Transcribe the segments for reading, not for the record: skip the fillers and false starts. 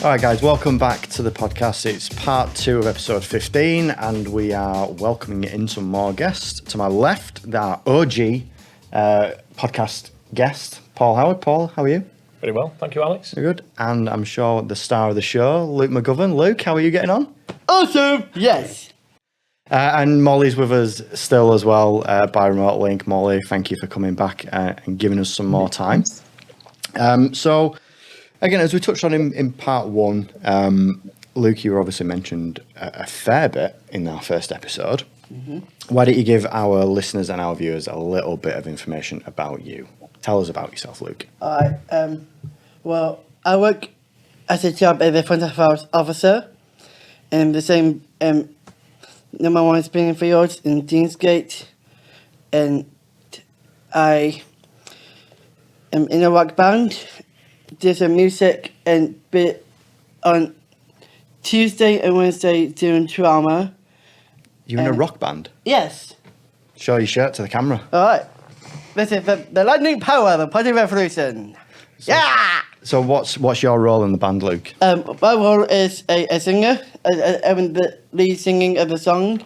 All right, guys, welcome back to the podcast. It's part 2 of episode 15, and we are welcoming in some more guests. To my left, our OG podcast guest, Paul Howard. Paul, how are you? Very well, thank you, Alex. Very good. And I'm sure the star of the show, Luke McGovern. Luke, how are you getting on? Awesome! Yes. And Molly's with us still as well by remote link. Molly, thank you for coming back and giving us some more time. So, again, as we touched on in part 1, Luke, you obviously mentioned a fair bit in our first episode. Mm-hmm. Why don't you give our listeners and our viewers a little bit of information about you? Tell us about yourself, Luke. Alright, well, I work as a job as a front of house officer in the same No.1 Spinningfields in Deansgate, and I am in a rock band. Do some music and bit on Tuesday and Wednesday doing drama. You in a rock band? Yes. Show your shirt to the camera. Alright. This is the lightning power of the Party Revolution. So what's your role in the band, Luke? My role is a singer. I'm the lead singing of the song,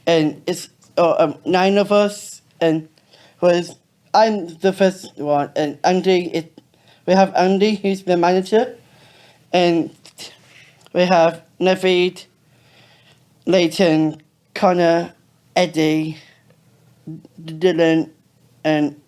and it's 9 of us. And I'm the first one, and we have Andy, who's the manager, and we have Naveed, Leighton, Connor, Eddie, Dylan, and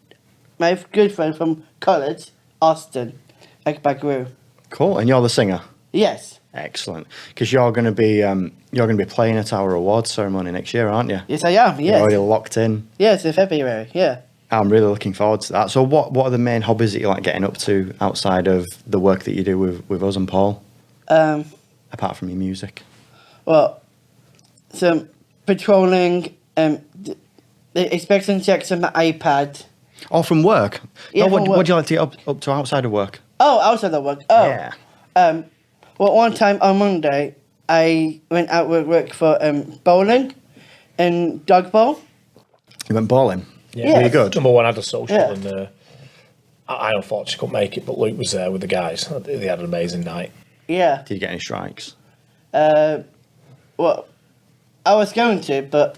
my good friend from college, Austin, Ekbagru. Cool, and you're the singer. Yes. Excellent, because you're going to be playing at our awards ceremony next year, aren't you? Yes, I am. Yes. You're already locked in. Yes, in February. Yeah. I'm really looking forward to that. So, what are the main hobbies that you like getting up to outside of the work that you do with us and Paul? Apart from your music. Well, some patrolling, the inspection checks on my iPad. Oh, from work? Yeah, what from work. do you like to get up to outside of work? Oh, outside of work. Oh. Yeah. Well, one time on Monday, I went out with work for bowling and dog bowl. You went bowling? Yeah. Really good. No.1 had a social, Yeah. and I unfortunately couldn't make it, but Luke was there with the guys. They had an amazing night. Yeah. Did you get any strikes? Well, I was going to, but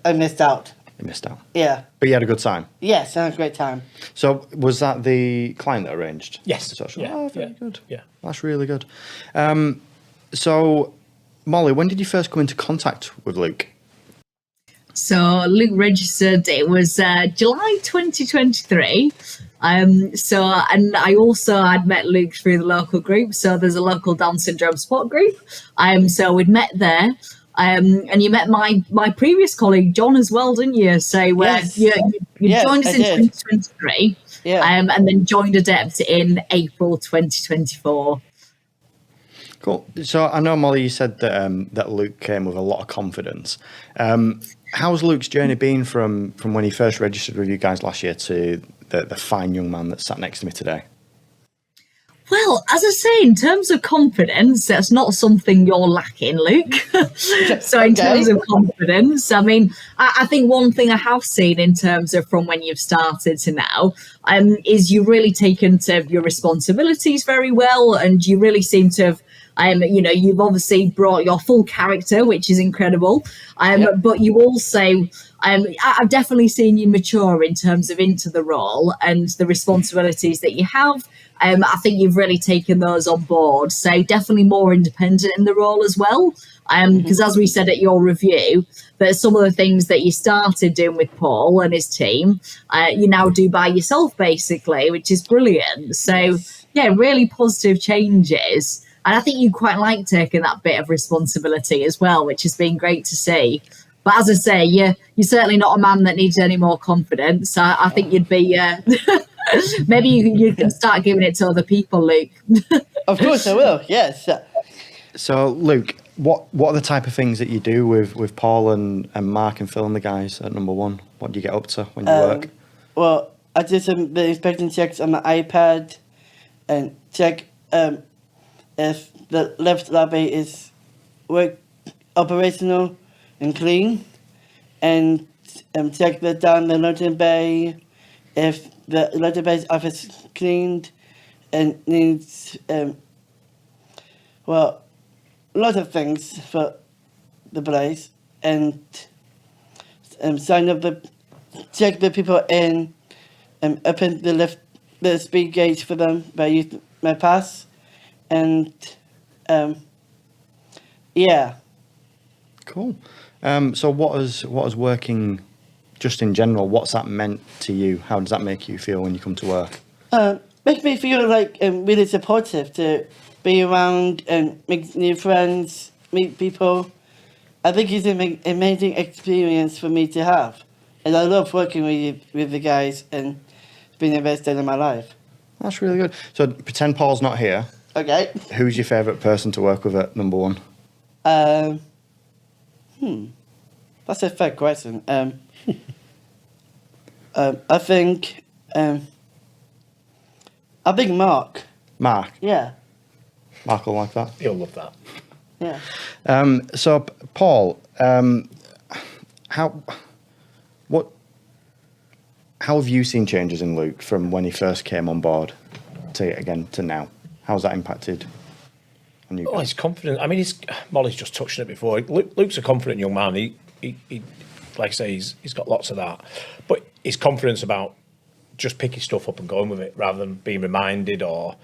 I missed out. You missed out. Yeah. But you had a good time? Yes, I had a great time. So, was that the client that arranged? Yes. The social? Yeah. Oh, very good. Yeah. That's really good. So, Molly, when did you first come into contact with Luke? So Luke registered, it was July 2023. And I also had met Luke through the local group. So there's a local Down syndrome support group. So we'd met there. And you met my previous colleague, John, as well, didn't you? So Yes. you Yes, joined us I in did. 2023. Yeah. And then joined Adept in April 2024. Cool. So I know, Molly, you said that Luke came with a lot of confidence. How's Luke's journey been from when he first registered with you guys last year to the fine young man that sat next to me today? Well, as I say, in terms of confidence, that's not something you're lacking, Luke. So in terms of confidence, I mean, I think one thing I have seen in terms of from when you've started to now is you really taken to your responsibilities very well, and you really seem to have you've obviously brought your full character, which is incredible. But you also, I've definitely seen you mature in terms of into the role and the responsibilities that you have. I think you've really taken those on board. So definitely more independent in the role as well. Because as we said at your review, that some of the things that you started doing with Paul and his team, you now do by yourself, basically, which is brilliant. So, yeah, really positive changes. And I think you quite like taking that bit of responsibility as well, which has been great to see. But as I say, you're certainly not a man that needs any more confidence. I think you'd be... maybe you can start giving it to other people, Luke. Of course I will, yes. So, Luke, what are the type of things that you do with Paul and Mark and Phil and the guys at No.1? What do you get up to when you work? Well, I did the inspection checks on my iPad and check if the left lobby is operational and clean, and check the down the loading bay if the loading bay's office cleaned and needs well, a lot of things for the place, and sign up check the people in, open the speed gates for them by using my pass, and yeah. Cool. So what is working, just in general, what's that meant to you? How does that make you feel when you come to work? Makes me feel like really supportive to be around and make new friends, meet people. I think it's an amazing experience for me to have. And I love working with the guys, and it's been the best day of my life. That's really good. So pretend Paul's not here. Okay. Who's your favourite person to work with at No.1? That's a fair question. I think Mark. Mark. Yeah. Mark will like that. You'll love that. Yeah. So Paul, how have you seen changes in Luke from when he first came on board to now? How's that impacted on you guys? Oh, he's confident. I mean, Molly's just touched on it before. Luke's a confident young man. He like I say, he's got lots of that, but his confidence about just picking stuff up and going with it rather than being reminded or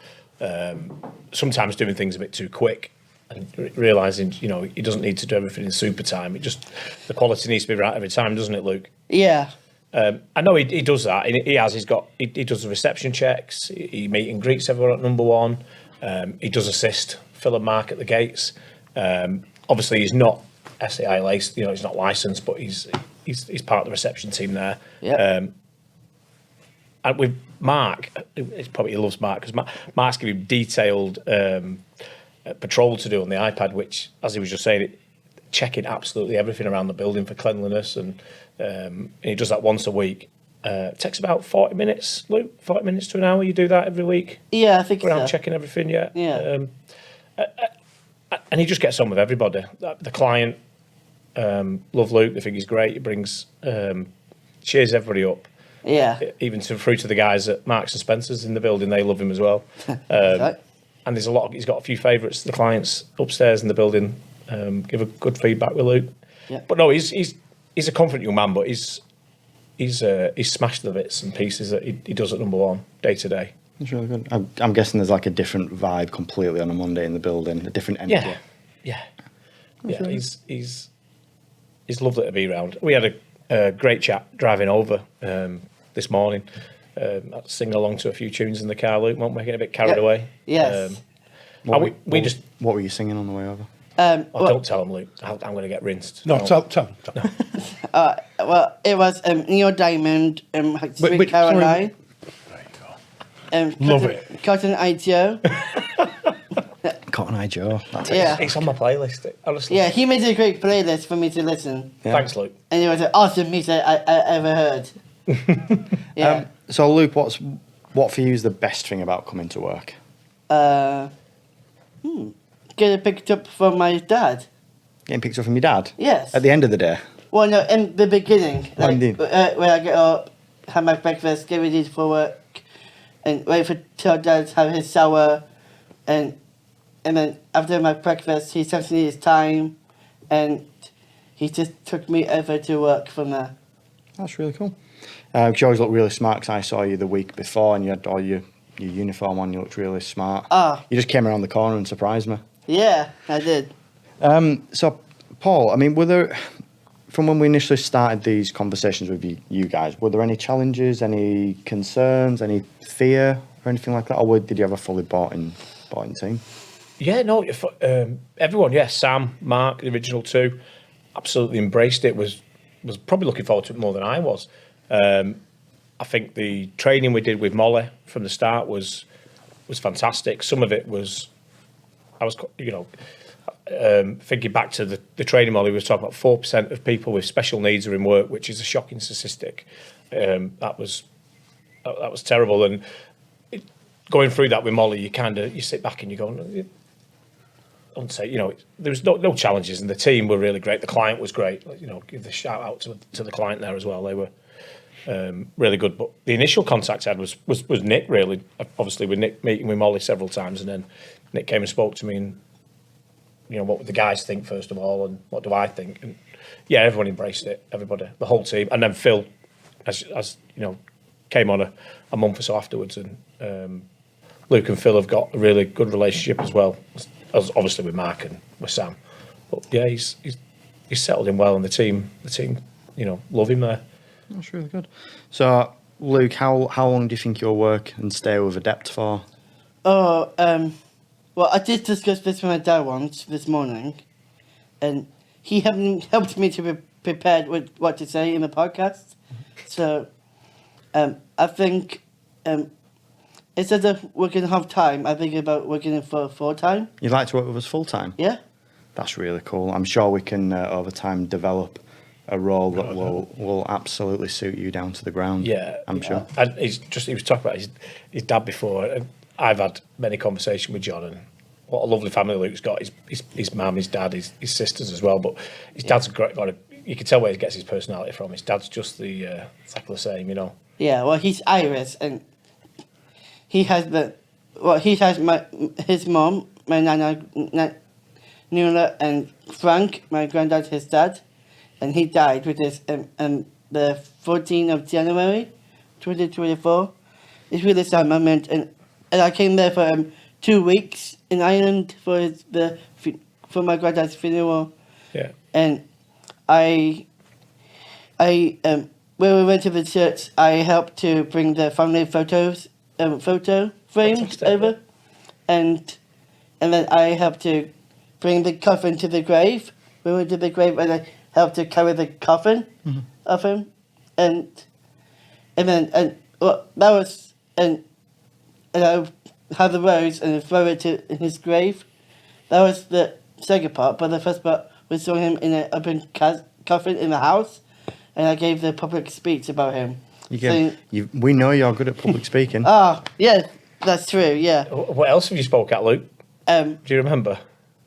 sometimes doing things a bit too quick and realising, you know, he doesn't need to do everything in super time. The quality needs to be right every time, doesn't it, Luke? Yeah. I know he does that. He does the reception checks. He meet and greets everyone at No.1. He does assist Phil and Mark at the gates. Obviously, he's not SAI laced. You know, he's not licensed, but he's part of the reception team there. Yeah. And with Mark, he loves Mark because Mark's giving him detailed patrol to do on the iPad, which, as he was just saying, checking absolutely everything around the building for cleanliness, and he does that once a week. It takes about 40 minutes, Luke, 40 minutes to an hour. You do that every week? Yeah, I think around so. Checking everything, yeah. Yeah. And he just gets on with everybody. The client love Luke. They think he's great. He brings cheers everybody up. Yeah. Even through to the guys at Marks and Spencer's in the building, they love him as well. Right. And he's got a few favourites. The clients upstairs in the building give a good feedback with Luke. Yeah. But no, he's a confident young man, but he's smashed the bits and pieces that he does at No.1 day to day. That's really good. I'm guessing there's like a different vibe completely on a Monday in the building, a different energy. Yeah. Really He's lovely to be around. We had a great chat driving over this morning. Singing along to a few tunes in the car, Luke, won't we? Getting a bit carried away. Yes. What were you singing on the way over? Don't tell him, Luke. I'm going to get rinsed. No, tell him. Well, it was Neil Diamond, Sweet Caroline. There you go. Love it. Cotton Eye Joe. Cotton Eye Joe. That's Yeah. It's on my playlist, honestly. Yeah, he made a great playlist for me to listen. Yeah. Thanks, Luke. And it was an awesome music I ever heard. Yeah. So Luke, what for you is the best thing about coming to work? Get it picked up from my dad. Getting picked up from your dad? Yes. At the end of the day? Well, no, in the beginning. Oh, indeed. When I get up, have my breakfast, get ready for work, and wait for till dad to have his shower, and then after my breakfast, he tells me his time, and he just took me over to work from there. That's really cool. You always look really smart because I saw you the week before and you had all your uniform on. You looked really smart. You just came around the corner and surprised me. Yeah, I did. So, Paul, I mean, were there, from when we initially started these conversations with you guys, were there any challenges, any concerns, any fear or anything like that? Or did you have a fully bought-in team? Yeah, no, everyone, yes. Sam, Mark, the original two, absolutely embraced it. Was probably looking forward to it more than I was. I think the training we did with Molly from the start was fantastic. Some of it was, thinking back to the training Molly was talking about, 4% of people with special needs are in work, which is a shocking statistic. That was terrible. And going through that with Molly, you sit back and you go, I wouldn't say, there was no challenges, and the team were really great. The client was great. Give the shout out to the client there as well. They were really good. But the initial contact I had was Nick, really. Obviously, with Nick meeting with Molly several times, and then Nick came and spoke to me and what would the guys think first of all, and what do I think? And yeah, everyone embraced it. Everybody, the whole team, and then Phil, as came on a month or so afterwards, and Luke and Phil have got a really good relationship as well, as obviously with Mark and with Sam. But yeah, he's settled in well, and the team, love him there. That's really good. So, Luke, how long do you think you'll work and stay with Adept for? Oh, well, I did discuss this with my dad once this morning, and he helped me to be prepared with what to say in the podcast. So, I think instead of working half time, I think about working for full time. You'd like to work with us full time? Yeah. That's really cool. I'm sure we can over time develop a role that will absolutely suit you down to the ground. Yeah, I'm sure. And he was talking about his dad before, and I've had many conversations with John, and what a lovely family Luke's got. His mum, his dad, his sisters as well. But his dad's got you can tell where he gets his personality from. His dad's just exactly the same, Yeah, well, he's Irish, and he has his mom, my nana, Nula, and Frank, my granddad, his dad, and he died with this the 14th of January, 2024. It's really sad moment, and I came there for 2 weeks in Ireland for my granddad's funeral. Yeah. And I when we went to the church, I helped to bring the family photo framed Fantastic, over, yeah. and then I helped to bring the coffin to the grave. We went to the grave, and I helped to carry the coffin of him, and I have the rose and throw it to his grave. That was the second part, but the first part was throwing him in an open coffin in the house, and I gave the public speech about him. We know you're good at public speaking. Yeah, that's true, yeah. What else have you spoke at, Luke? Do you remember?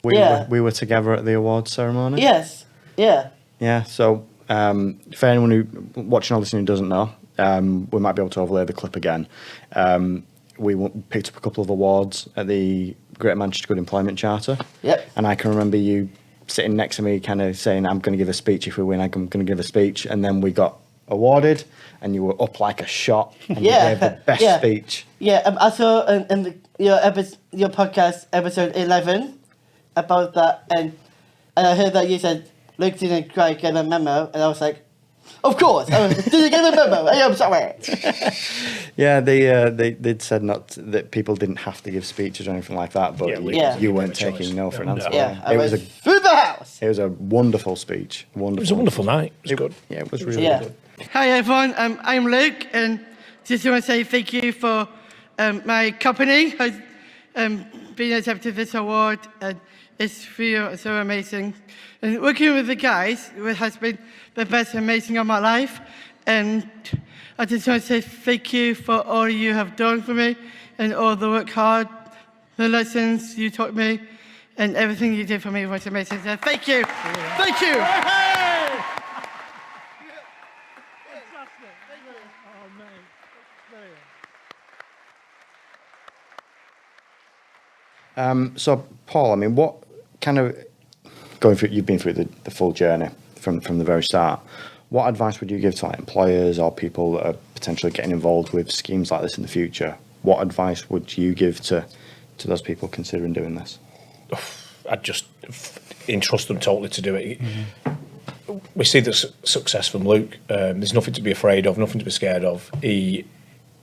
We were together at the awards ceremony. Yes, yeah. Yeah, so for anyone who watching or listening who doesn't know, we might be able to overlay the clip again. We picked up a couple of awards at the Greater Manchester Good Employment Charter. Yep. And I can remember you sitting next to me kind of saying, I'm going to give a speech if we win, I'm going to give a speech. And then we got awarded and you were up like a shot and you gave the best speech. Yeah, I saw in your podcast, episode 11, about that, and I heard that you said, Luke didn't quite get a memo, and I was like, of course, did you get a memo? I am sorry. Yeah, they'd said that people didn't have to give speeches or anything like that, but you weren't taking no for an answer. Yeah, I was through the house. It was a wonderful speach. Wonderful. It was a wonderful night. It was good. Yeah, it was really good. Hi everyone, I'm Luke, and just want to say thank you for my company has been accepted this award, and it's so amazing. And working with the guys has been the best amazing of my life, and I just want to say thank you for all you have done for me, and all the work hard, the lessons you taught me, and everything you did for me was amazing. So thank you. Thank you. So, Paul, I mean, what kind of you've been through the full journey from the very start. What advice would you give to employers or people that are potentially getting involved with schemes like this in the future? What advice would you give to those people considering doing this? I'd just entrust them totally to do it. Mm-hmm. We see the success from Luke. There's nothing to be afraid of, nothing to be scared of.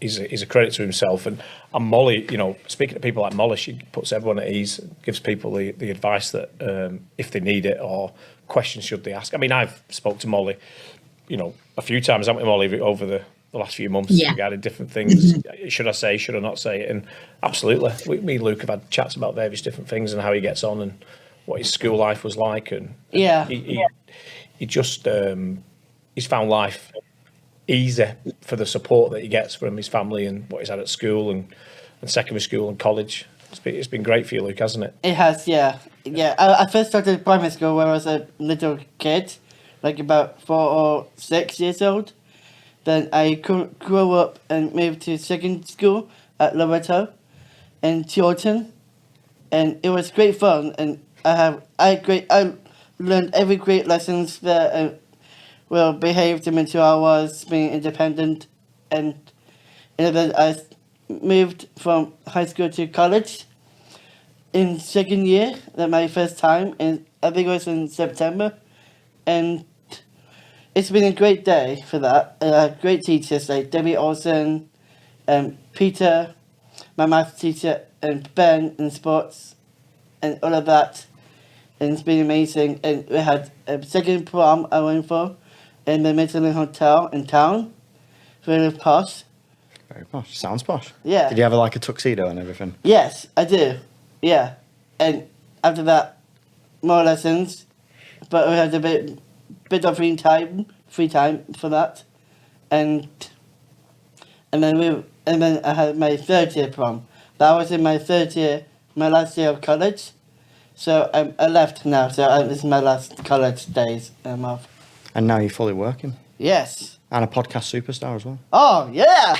He's a credit to himself. And Molly, speaking to people like Molly, she puts everyone at ease, gives people the advice that if they need it or questions should they ask. I mean, I've spoke to Molly, a few times, haven't we, Molly, over the last few months regarding different things. Should I say, should I not say it? And absolutely, me and Luke have had chats about various different things and how he gets on and what his school life was like. And he just, he's found life easy for the support that he gets from his family and what he's had at school and secondary school and college. It's been great for you, Luke, hasn't it? It has, yeah. I first started primary school when I was a little kid, like about 4 or 6 years old. Then I grew up and moved to secondary school at Loretto in Chilton, and it was great fun. And I learned every great lessons that will behave them into I was being independent, and then I moved from high school to college in second year, that my first time, and I think it was in September, and it's been a great day for that. Great teachers like Debbie Olsen, Peter, my math teacher, and Ben in sports, and all of that. And it's been amazing. And we had a second prom I went for in the Michelin Hotel in town. Really posh. Very posh. Sounds posh. Yeah. Did you have like a tuxedo and everything? Yes, I do. Yeah. And after that, more lessons. But we had a bit of free time for that. And then I had my third year prom. That was in my third year, my last year of college. So I left now, so this is my last college days. I'm off. And now you're fully working. Yes. And a podcast superstar as well. Oh, yeah!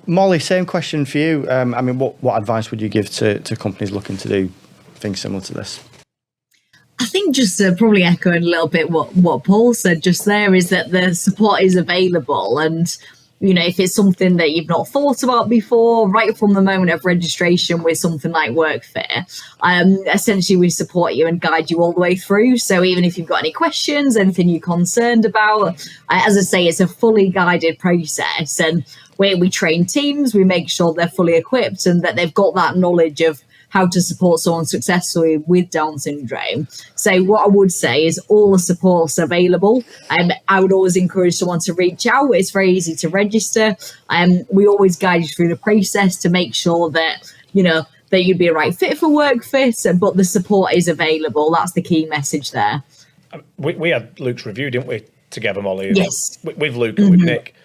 Molly, same question for you. I mean, what advice would you give to companies looking to do things similar to this? I think just probably echoing a little bit what Paul said just there is that the support is available, and you know, if it's something that you've not thought about before, right from the moment of registration with something like workfit, essentially we support you and guide you all the way through. So even if you've got any questions, anything you're concerned about, as I say, it's a fully guided process, and we train teams, we make sure they're fully equipped and that they've got that knowledge of how to support someone successfully with Down syndrome. So what I would say is all the support's available. I would always encourage someone to reach out. It's very easy to register. We always guide you through the process to make sure that, you know, that you'd be a right fit for workfit, but the support is available. That's the key message there. We had Luke's review, didn't we, together, Molly? Yes. With Luke and with Nick.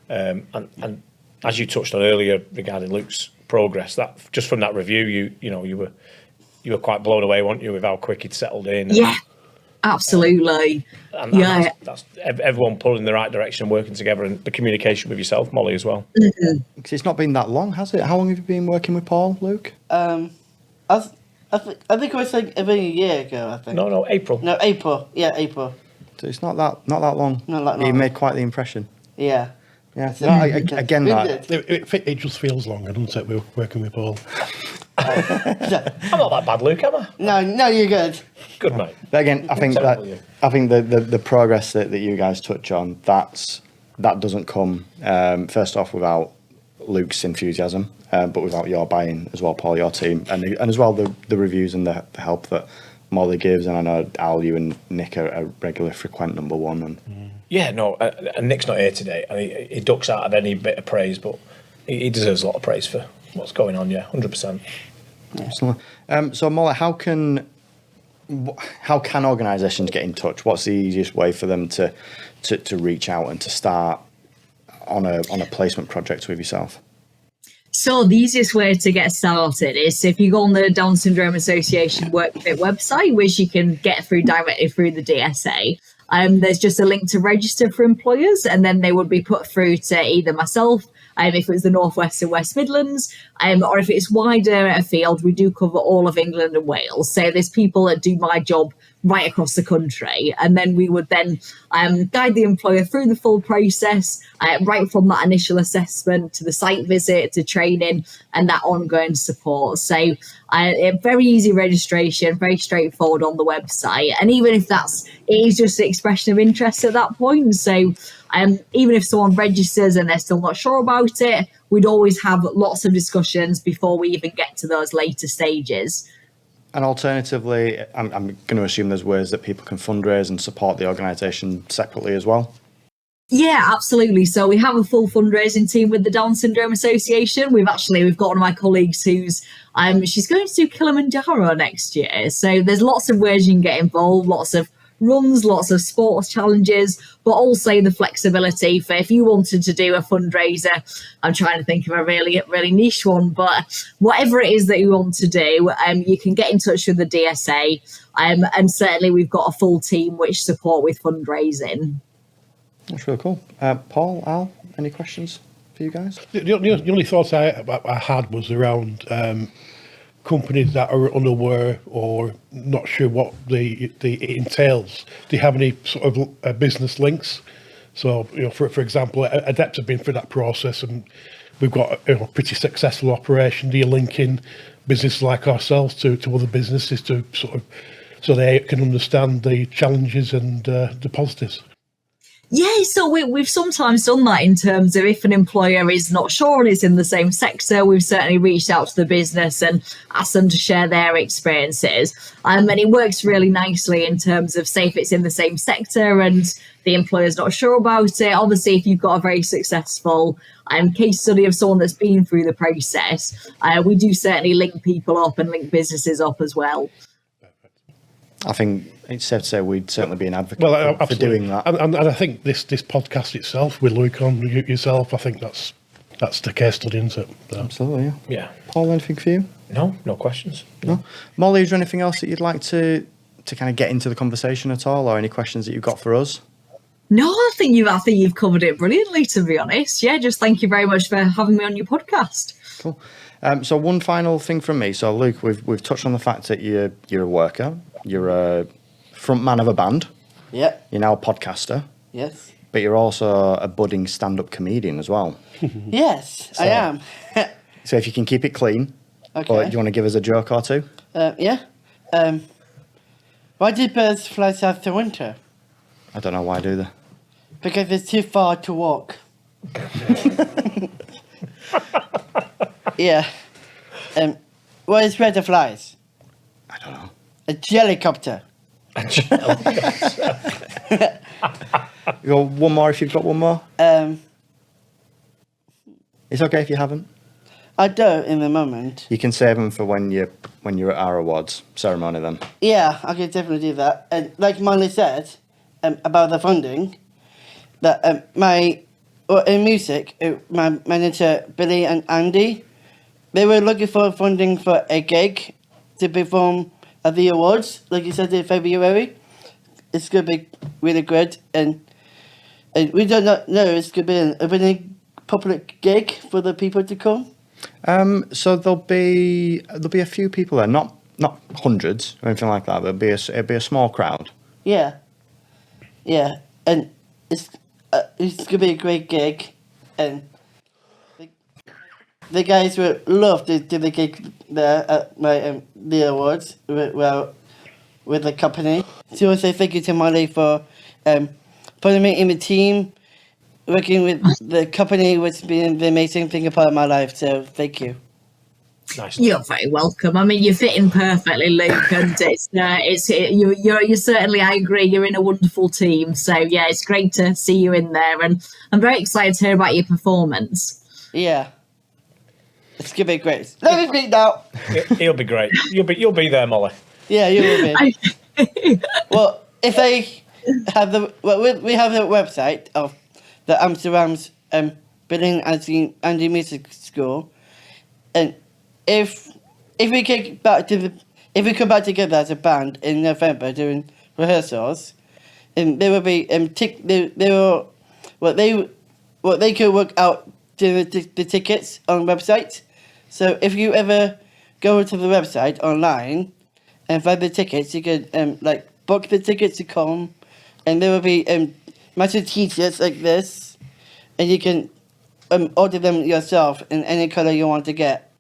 And as you touched on earlier regarding Luke's progress, that just from that review, you were quite blown away, weren't you, with how quick he'd settled in? Yeah, absolutely. And that's everyone pulling in the right direction and working together, and the communication with yourself, Molly, as well. Because it's not been that long, has it? How long have you been working with Paul, Luke? I think it was like about a year ago, I think. No, April. No, April. Yeah, April. So it's not that long. Not that long. You made quite the impression. Yeah. Yeah. No, again, that. It just feels longer, doesn't it? We're working with Paul. I'm not that bad, Luke, am I? No, you're good. Good, mate. But again, I think the progress that you guys touch on, that doesn't come first off without Luke's enthusiasm, but without your buy-in as well, Paul, your team, and as well the reviews and the help that Molly gives. And I know Al, you and Nick are a regular frequent number one. And yeah, no, and Nick's not here today. I mean, he ducks out of any bit of praise, but he deserves a lot of praise for what's going on. Yeah, 100%. So Molly, how can organisations get in touch? What's the easiest way for them to reach out and to start on a placement project with yourself? So the easiest way to get started is if you go on the Down Syndrome Association Workfit website, which you can get through directly through the DSA. There's just a link to register for employers, and then they would be put through to either myself, if it was the Northwest and West Midlands, or if it's wider afield, we do cover all of England and Wales. So there's people that do my job right across the country, and then we would then guide the employer through the full process, right from that initial assessment to the site visit to training and that ongoing support. So very easy registration, very straightforward on the website, and even if it is just an expression of interest at that point. So even if someone registers and they're still not sure about it, we'd always have lots of discussions before we even get to those later stages. And alternatively, I'm going to assume there's ways that people can fundraise and support the organisation separately as well. Yeah, absolutely. So we have a full fundraising team with the Down Syndrome Association. We've got one of my colleagues who's she's going to do Kilimanjaro next year. So there's lots of ways you can get involved, lots of runs, lots of sports challenges, but also the flexibility for if you wanted to do a fundraiser. I'm trying to think of a really niche one, but whatever it is that you want to do, you can get in touch with the DSA, and certainly we've got a full team which support with fundraising. That's really cool. Paul, Al, any questions for you guys? The only thought I had was around companies that are unaware or not sure what it entails, do you have any sort of business links? So, for example, Adept have been through that process, and we've got a pretty successful operation. Do you link in businesses like ourselves to other businesses to so they can understand the challenges and the positives? Yeah, so we've sometimes done that in terms of if an employer is not sure and is in the same sector, we've certainly reached out to the business and asked them to share their experiences. And it works really nicely in terms of, say, if it's in the same sector and the employer's not sure about it. Obviously, if you've got a very successful case study of someone that's been through the process, we do certainly link people up and link businesses up as well. I think it's safe to say we'd certainly be an advocate for doing that. And I think this podcast itself, with Luke on yourself, I think that's the case study, isn't it? So. Absolutely, Yeah. Paul, anything for you? No questions. No. Molly, is there anything else that you'd like to kind of get into the conversation at all, or any questions that you've got for us? No, I think you've covered it brilliantly, to be honest. Yeah, just thank you very much for having me on your podcast. Cool. So one final thing from me. So Luke, we've touched on the fact that you're a worker, you're a front man of a band. Yeah. You're now a podcaster. Yes. But you're also a budding stand-up comedian as well. Yes, I am. So if you can keep it clean, Okay. or do you want to give us a joke or two? Yeah. Why do birds fly south to winter? I don't know, why do they? Because it's too far to walk. Yeah. What is red of flies? I don't know. A jellycopter. You got one more if you've got one more? It's okay if you haven't. I don't in the moment. You can save them for when you're at our awards ceremony then. Yeah, I could definitely do that. And like Molly said about the funding, that in music, my manager Billy and Andy, they were looking for funding for a gig to perform at the awards, like you said in February. It's gonna be really good, and we don't know it's gonna be a really public gig for the people to come. So there'll be a few people there, not hundreds or anything like that, but it'll be a small crowd. Yeah, and it's gonna be a great gig, and the guys would love to do the gig there at my the awards with the company. So I want to say thank you to Molly for putting me in the team. Working with the company was been the amazing thing about my life. So thank you. Nice. You're very welcome. I mean, you fit in perfectly, Luke, and you're certainly. I agree. You're in a wonderful team. So yeah, it's great to see you in there, and I'm very excited to hear about your performance. Yeah, it's gonna be great. Let me speak now. He'll be great. You'll be there, Molly. Yeah, you will be. Well, if they have we have the website of the Amsterdam's Billing Andy Music School, and if we come back together as a band in November doing rehearsals, and there will be what they could work out to the tickets on the website. So if you ever go to the website online and find the tickets, you can book the tickets to come, and there will be massive t-shirts like this, and you can order them yourself in any colour you want to get.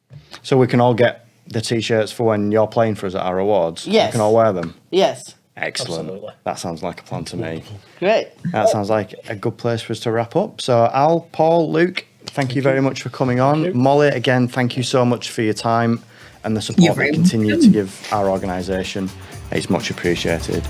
So we can all get the t-shirts for when you're playing for us at our awards? Yes. We can all wear them? Yes. Excellent. Absolutely. That sounds like a plan to me. Great. That sounds like a good place for us to wrap up. So Al, Paul, Luke, thank you very much for coming on. Molly, again, thank you so much for your time and the support that you continue to give our organisation. It's much appreciated.